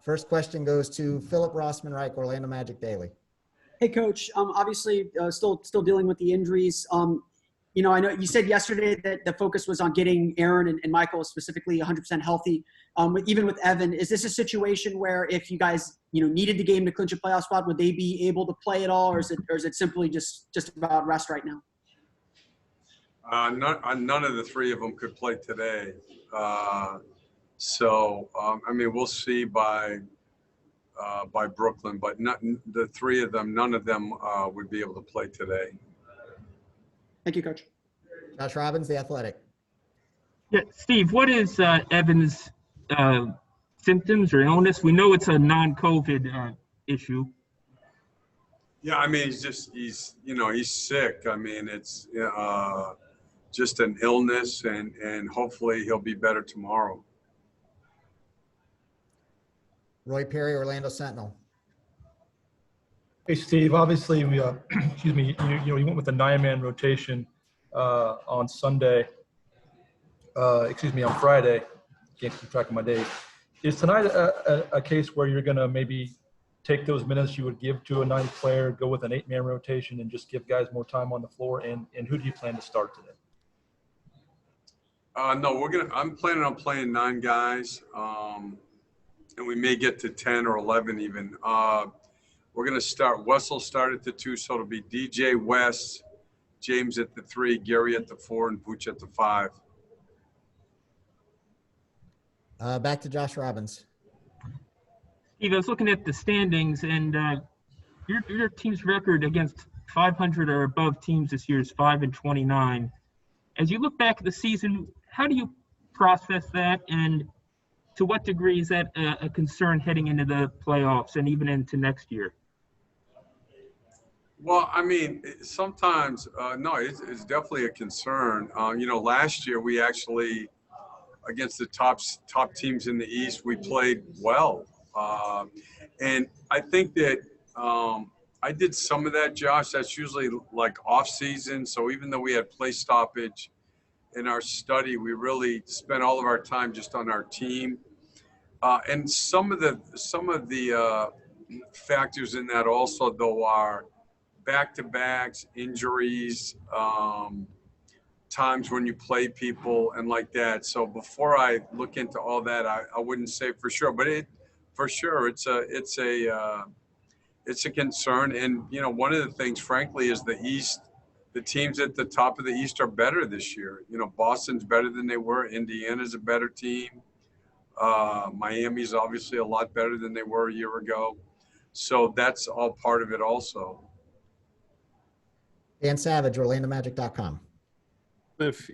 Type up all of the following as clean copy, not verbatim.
First question goes to Philip Rossman-Reich, Orlando Magic Daily. Hey, Coach. Obviously, still dealing with the injuries. I know you said yesterday that the focus was on getting Aaron and Michael specifically 100% healthy. Even with Evan, is this a situation where if you guys needed the game to clinch a playoff spot, would they be able to play at all, or is it simply just about rest right now? None of the three of them could play today. We'll see by Brooklyn, but the three of them, none of them would be able to play today. Thank you, Coach. Josh Robbins, The Athletic. Yeah, Steve, what is Evan's symptoms or illness? We know it's a non-COVID issue. Yeah, he's sick. It's just an illness, and hopefully he'll be better tomorrow. Roy Perry, Orlando Sentinel. Hey, Steve. Obviously, we you went with the 9-man rotation on Sunday. On Friday. Can't keep track of my days. Is tonight a case where you're going to maybe take those minutes you would give to a 9th player, go with an 8-man rotation, and just give guys more time on the floor? And who do you plan to start today? No, I'm planning on playing 9 guys, and we may get to 10 or 11 even. We're going to start. Wes will start at the 2, so it'll be DJ, Wes, James at the 3, Gary at the 4, and Pooch at the 5. Back to Josh Robbins. Steve, I was looking at the standings, and your team's record against 500 or above teams this year is 5-29. As you look back at the season, how do you process that, and to what degree is that a concern heading into the playoffs and even into next year? Well, sometimes, no, it's definitely a concern. Last year we actually, against the top teams in the East, we played well. And I think that I did some of that, Josh. That's usually like off season. So even though we had play stoppage in our study, we really spent all of our time just on our team. And some of the factors in that also, though, are back-to-backs, injuries, times when you play people and like that. So before I look into all that, I wouldn't say for sure, but it's a concern. And one of the things, frankly, is the East. The teams at the top of the East are better this year. Boston's better than they were. Indiana's a better team. Miami's obviously a lot better than they were a year ago. So that's all part of it also. Dan Savage, OrlandoMagic.com. If,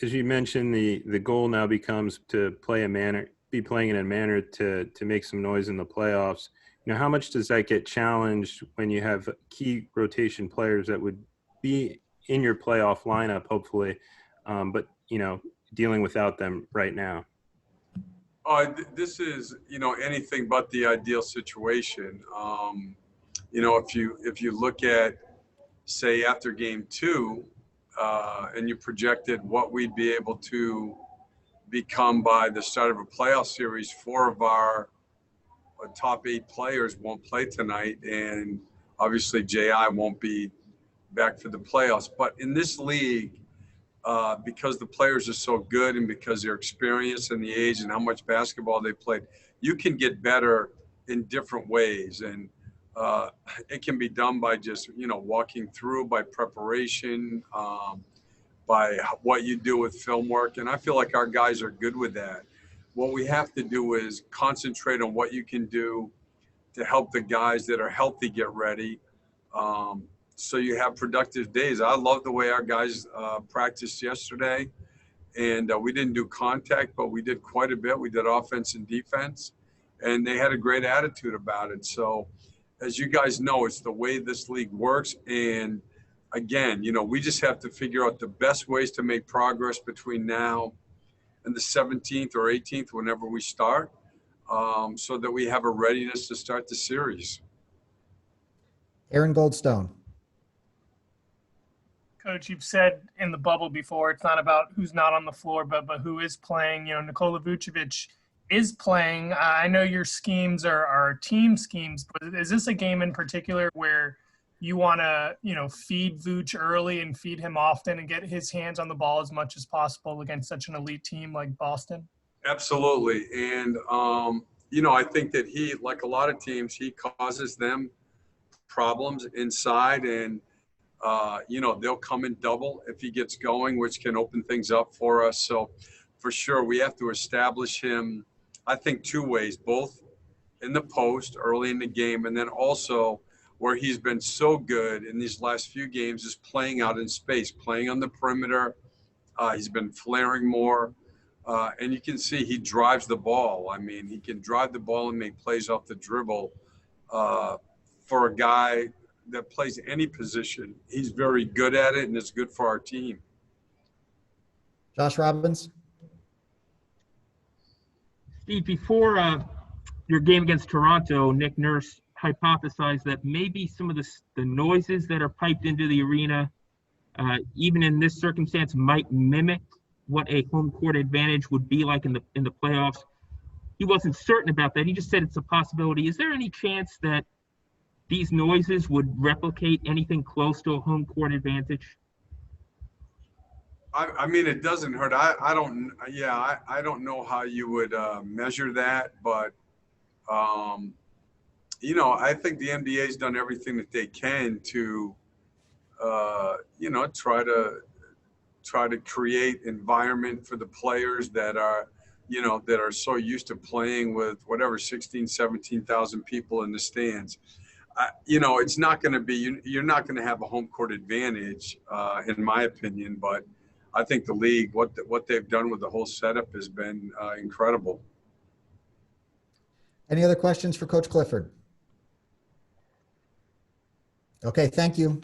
as you mentioned, the goal now becomes to be playing in a manner to make some noise in the playoffs. How much does that get challenged when you have key rotation players that would be in your playoff lineup, hopefully, but dealing without them right now? This is anything but the ideal situation. If you look at, say, after game 2, and you projected what we'd be able to become by the start of a playoff series, 4 of our top 8 players won't play tonight, and obviously J.I. won't be back for the playoffs. But in this league, because the players are so good and because their experience and the age and how much basketball they played, you can get better in different ways. And it can be done by just, walking through, by preparation, by what you do with film work. And I feel like our guys are good with that. What we have to do is concentrate on what you can do to help the guys that are healthy get ready. So you have productive days. I love the way our guys practiced yesterday. And we didn't do contact, but we did quite a bit. We did offense and defense. And they had a great attitude about it. So as you guys know, it's the way this league works. And again, we just have to figure out the best ways to make progress between now and the 17th or 18th, whenever we start, so that we have a readiness to start the series. Aaron Goldstone. Coach, you've said in the bubble before, it's not about who's not on the floor, but who is playing. Nikola Vucevic is playing. I know your schemes are team schemes, but is this a game in particular where you want to, feed Vooch early and feed him often and get his hands on the ball as much as possible against such an elite team like Boston? Absolutely. And, I think that he, like a lot of teams, he causes them problems inside, and, they'll come in double if he gets going, which can open things up for us. So for sure, we have to establish him, I think, two ways, both in the post early in the game, and then also where he's been so good in these last few games is playing out in space, playing on the perimeter. He's been flaring more. And you can see he drives the ball. I mean, he can drive the ball and make plays off the dribble. For a guy that plays any position, he's very good at it, and it's good for our team. Josh Robbins. Steve, before your game against Toronto, Nick Nurse hypothesized that maybe some of the noises that are piped into the arena, even in this circumstance, might mimic what a home court advantage would be like in the playoffs. He wasn't certain about that. He just said it's a possibility. Is there any chance that these noises would replicate anything close to a home court advantage? I mean, it doesn't hurt. I don't know how you would measure that, but I think the NBA's done everything that they can to try to create environment for the players that are so used to playing with whatever 16, 17,000 people in the stands. It's not going to be, you're not going to have a home court advantage, in my opinion, but I think the league, what they've done with the whole setup has been incredible. Any other questions for Coach Clifford? Okay, thank you.